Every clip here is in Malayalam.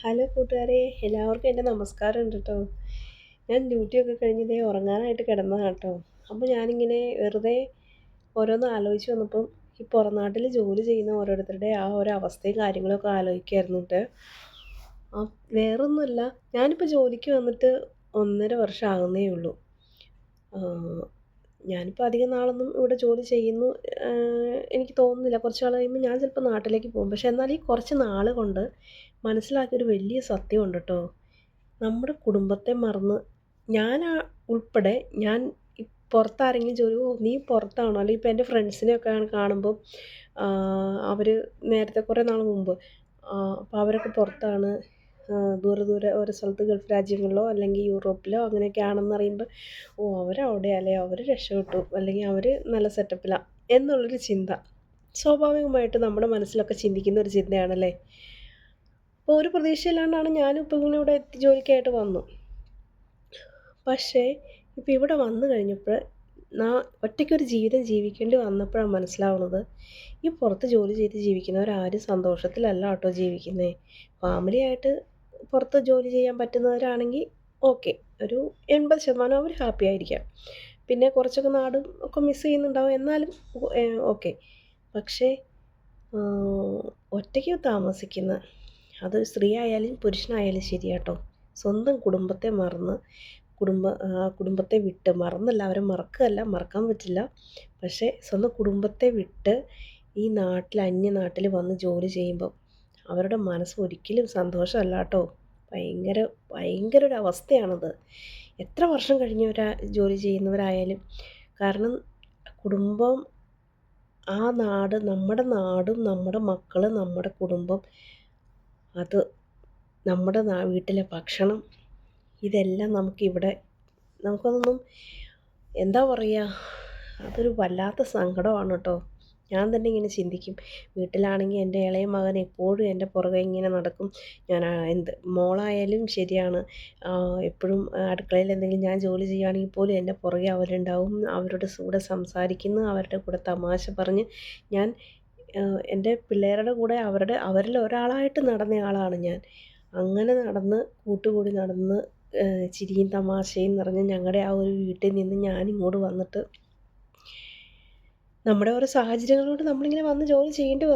ഹലോ കൂട്ടുകാരെ, എല്ലാവർക്കും എൻ്റെ നമസ്കാരം ഉണ്ട് കേട്ടോ. ഞാൻ ഡ്യൂട്ടിയൊക്കെ കഴിഞ്ഞ് ഉറങ്ങാനായിട്ട് കിടന്നതാണ് കേട്ടോ. അപ്പോൾ ഞാനിങ്ങനെ വെറുതെ ഓരോന്ന് ആലോചിച്ച് വന്നപ്പം ഈ പുറം നാട്ടിൽ ജോലി ചെയ്യുന്ന ഓരോരുത്തരുടെ ആ ഒരു അവസ്ഥയും കാര്യങ്ങളൊക്കെ ആലോചിക്കായിരുന്നു കേട്ടോ. ആ, വേറൊന്നുമല്ല, ഞാനിപ്പോൾ ജോലിക്ക് വന്നിട്ട് 1.5 വർഷം ആകുന്നേ ഉള്ളൂ. ഞാനിപ്പോൾ അധികം നാളൊന്നും ഇവിടെ ജോലി ചെയ്യുന്നു എനിക്ക് തോന്നുന്നില്ല. കുറച്ച് നാൾ കഴിയുമ്പോൾ ഞാൻ ചിലപ്പോൾ നാട്ടിലേക്ക് പോകും. പക്ഷേ എന്നാൽ ഈ കുറച്ച് നാൾ കൊണ്ട് മനസ്സിലാക്കിയൊരു വലിയ സത്യമുണ്ട് കേട്ടോ. നമ്മുടെ കുടുംബത്തെ മറന്ന് ഉൾപ്പെടെ ഞാൻ പുറത്താരെങ്കിലും ജോലി നീ പുറത്താണോ, അല്ലെങ്കിൽ ഇപ്പോൾ എൻ്റെ ഫ്രണ്ട്സിനെയൊക്കെ കാണുമ്പോൾ അവർ നേരത്തെ കുറേ നാൾ മുമ്പ് അപ്പോൾ അവരൊക്കെ പുറത്താണ്, ദൂരെ ദൂരെ ഓരോ സ്ഥലത്ത് ഗൾഫ് രാജ്യങ്ങളിലോ അല്ലെങ്കിൽ യൂറോപ്പിലോ അങ്ങനെയൊക്കെ ആണെന്നറിയുമ്പോൾ അവരവിടെയല്ലേ, അവർ രക്ഷപ്പെട്ടു, അല്ലെങ്കിൽ അവർ നല്ല സെറ്റപ്പിലാണ് എന്നുള്ളൊരു ചിന്ത സ്വാഭാവികമായിട്ട് നമ്മുടെ മനസ്സിലൊക്കെ ചിന്തിക്കുന്ന ഒരു ചിന്തയാണല്ലേ. അപ്പോൾ ഒരു പ്രതീക്ഷയില്ലാണ്ടാണ് ഞാനും ഇപ്പോൾ ഇങ്ങനെ ഇവിടെ ജോലിക്കായിട്ട് വന്നു. പക്ഷേ ഇപ്പോൾ ഇവിടെ വന്നു കഴിഞ്ഞപ്പോൾ ഒറ്റയ്ക്കൊരു ജീവിതം ജീവിക്കേണ്ടി വന്നപ്പോഴാണ് മനസ്സിലാവുന്നത്, ഈ പുറത്ത് ജോലി ചെയ്ത് ജീവിക്കുന്നവരാരും സന്തോഷത്തിലല്ല കേട്ടോ ജീവിക്കുന്നത്. ഫാമിലിയായിട്ട് പുറത്ത് ജോലി ചെയ്യാൻ പറ്റുന്നവരാണെങ്കിൽ ഓക്കെ, ഒരു 80% അവർ ഹാപ്പി ആയിരിക്കാം. പിന്നെ കുറച്ചൊക്കെ നാടും ഒക്കെ മിസ് ചെയ്യുന്നുണ്ടാവും, എന്നാലും ഓക്കെ. പക്ഷേ ഒറ്റയ്ക്ക് താമസിക്കുന്ന, അത് സ്ത്രീ ആയാലും പുരുഷനായാലും ശരിയാട്ടോ, സ്വന്തം കുടുംബത്തെ മറന്ന് കുടുംബത്തെ വിട്ട് മറന്നല്ല, അവരെ മറക്കുകയല്ല, മറക്കാൻ പറ്റില്ല. പക്ഷേ സ്വന്തം കുടുംബത്തെ വിട്ട് ഈ അന്യനാട്ടിൽ വന്ന് ജോലി ചെയ്യുമ്പം അവരുടെ മനസ്സ് ഒരിക്കലും സന്തോഷമല്ല കേട്ടോ. ഭയങ്കര ഭയങ്കര ഒരു അവസ്ഥയാണത്. എത്ര വർഷം കഴിഞ്ഞവരാ ജോലി ചെയ്യുന്നവരായാലും. കാരണം കുടുംബം, ആ നാട്, നമ്മുടെ നാടും നമ്മുടെ മക്കൾ, നമ്മുടെ കുടുംബം, അത് നമ്മുടെ വീട്ടിലെ ഭക്ഷണം, ഇതെല്ലാം നമുക്കതൊന്നും എന്താ പറയുക, അതൊരു വല്ലാത്ത സങ്കടമാണ് കേട്ടോ. ഞാൻ തന്നെ ഇങ്ങനെ ചിന്തിക്കും, വീട്ടിലാണെങ്കിൽ എൻ്റെ ഇളയ മകൻ എപ്പോഴും എൻ്റെ പുറകെ ഇങ്ങനെ നടക്കും. ഞാൻ മോളായാലും ശരിയാണ്, എപ്പോഴും അടുക്കളയിൽ എന്തെങ്കിലും ഞാൻ ജോലി ചെയ്യുകയാണെങ്കിൽ പോലും എൻ്റെ പുറകെ അവരുണ്ടാവും. അവരുടെ കൂടെ സംസാരിക്കുന്നു, അവരുടെ കൂടെ തമാശ പറഞ്ഞ് ഞാൻ എൻ്റെ പിള്ളേരുടെ കൂടെ അവരിൽ ഒരാളായിട്ട് നടന്നയാളാണ് ഞാൻ. അങ്ങനെ കൂട്ടുകൂടി നടന്ന് ചിരിയും തമാശയും നിറഞ്ഞ് ഞങ്ങളുടെ ആ ഒരു വീട്ടിൽ നിന്ന് ഞാനിങ്ങോട്ട് വന്നിട്ട് നമ്മുടെ ഓരോ സാഹചര്യങ്ങൾ കൊണ്ട് നമ്മളിങ്ങനെ വന്ന് ജോലി ചെയ്യേണ്ടി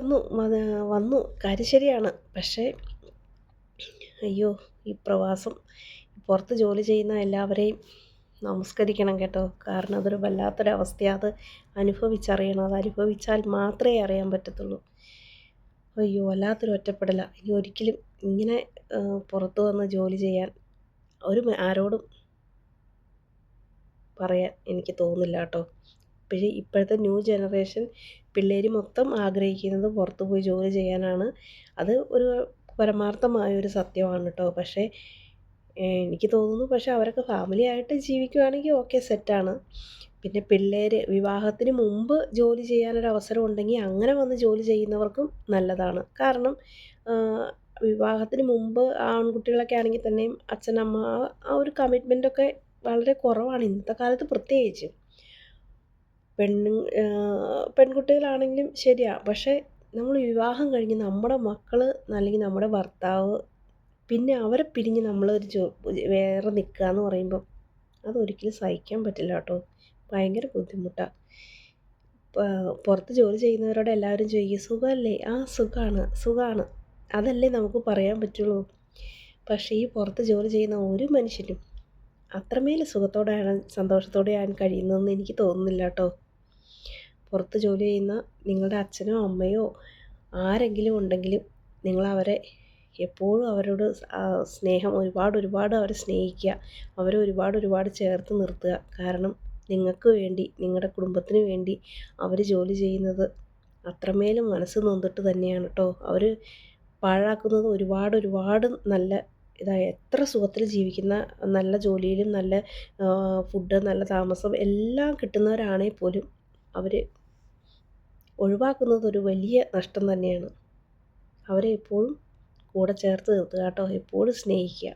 വന്നു കാര്യം ശരിയാണ്. പക്ഷേ അയ്യോ, ഈ പ്രവാസം, പുറത്ത് ജോലി ചെയ്യുന്ന എല്ലാവരെയും നമസ്കരിക്കണം കേട്ടോ. കാരണം അതൊരു വല്ലാത്തൊരവസ്ഥയാണ്. അത് അനുഭവിച്ചറിയണം, അത് അനുഭവിച്ചാൽ മാത്രമേ അറിയാൻ പറ്റത്തുള്ളൂ. അയ്യോ, വല്ലാത്തൊരു ഒറ്റപ്പെടലാണ്. ഇനി ഒരിക്കലും ഇങ്ങനെ പുറത്ത് വന്ന് ജോലി ചെയ്യാൻ ആരോടും പറയാൻ എനിക്ക് തോന്നുന്നില്ല കേട്ടോ. ഇപ്പോഴത്തെ ന്യൂ ജനറേഷൻ പിള്ളേർ മൊത്തം ആഗ്രഹിക്കുന്നത് പുറത്ത് പോയി ജോലി ചെയ്യാനാണ്. അത് ഒരു പരമാർത്ഥമായൊരു സത്യമാണ് കേട്ടോ. പക്ഷേ എനിക്ക് തോന്നുന്നു, പക്ഷേ അവരൊക്കെ ഫാമിലി ആയിട്ട് ജീവിക്കുകയാണെങ്കിൽ ഓക്കെ, സെറ്റാണ്. പിന്നെ വിവാഹത്തിന് മുമ്പ് ജോലി ചെയ്യാനൊരവസരം ഉണ്ടെങ്കിൽ അങ്ങനെ വന്ന് ജോലി ചെയ്യുന്നവർക്കും നല്ലതാണ്. കാരണം വിവാഹത്തിന് മുമ്പ് ആൺകുട്ടികളൊക്കെ ആണെങ്കിൽ തന്നെയും അച്ഛനമ്മ ആ ഒരു കമ്മിറ്റ്മെൻറ്റൊക്കെ വളരെ കുറവാണ് ഇന്നത്തെ കാലത്ത് പ്രത്യേകിച്ച്. പെൺകുട്ടികളാണെങ്കിലും ശരിയാണ്. പക്ഷേ നമ്മൾ വിവാഹം കഴിഞ്ഞ് നമ്മുടെ മക്കൾ അല്ലെങ്കിൽ നമ്മുടെ ഭർത്താവ്, പിന്നെ അവരെ പിരിഞ്ഞ് വേറെ നിൽക്കുക എന്ന് പറയുമ്പം അതൊരിക്കലും സഹിക്കാൻ പറ്റില്ല കേട്ടോ. ഭയങ്കര ബുദ്ധിമുട്ടാണ്. പുറത്ത് ജോലി ചെയ്യുന്നവരോട് എല്ലാവരും ചോദിക്കും, സുഖമല്ലേ? ആ, സുഖമാണ്, അതല്ലേ നമുക്ക് പറയാൻ പറ്റുള്ളൂ. പക്ഷേ ഈ പുറത്ത് ജോലി ചെയ്യുന്ന ഒരു മനുഷ്യനും അത്രമേൽ സന്തോഷത്തോടെയാണ് കഴിയുന്നതെന്ന് എനിക്ക് തോന്നുന്നില്ല കേട്ടോ. പുറത്ത് ജോലി ചെയ്യുന്ന നിങ്ങളുടെ അച്ഛനോ അമ്മയോ ആരെങ്കിലും ഉണ്ടെങ്കിലും നിങ്ങളവരെ എപ്പോഴും അവരോട് സ്നേഹം ഒരുപാട് അവരെ സ്നേഹിക്കുക, അവരെ ഒരുപാട് ചേർത്ത് നിർത്തുക. കാരണം നിങ്ങൾക്ക് വേണ്ടി, നിങ്ങളുടെ കുടുംബത്തിന് വേണ്ടി അവർ ജോലി ചെയ്യുന്നത് അത്രമേലും മനസ്സ് നൊന്തിട്ട് തന്നെയാണ് കേട്ടോ. അവർ പാഴാക്കുന്നത് ഒരുപാട് നല്ല എത്ര സുഖത്തിൽ ജീവിക്കുന്ന, നല്ല ജോലിയിലും നല്ല ഫുഡ്, നല്ല താമസം എല്ലാം കിട്ടുന്നവരാണെങ്കിൽ പോലും അവർ ഒഴിവാക്കുന്നത് ഒരു വലിയ നഷ്ടം തന്നെയാണ്. അവരെ എപ്പോഴും കൂടെ ചേർത്ത് നിർത്തുക കേട്ടോ. എപ്പോഴും സ്നേഹിക്കുക.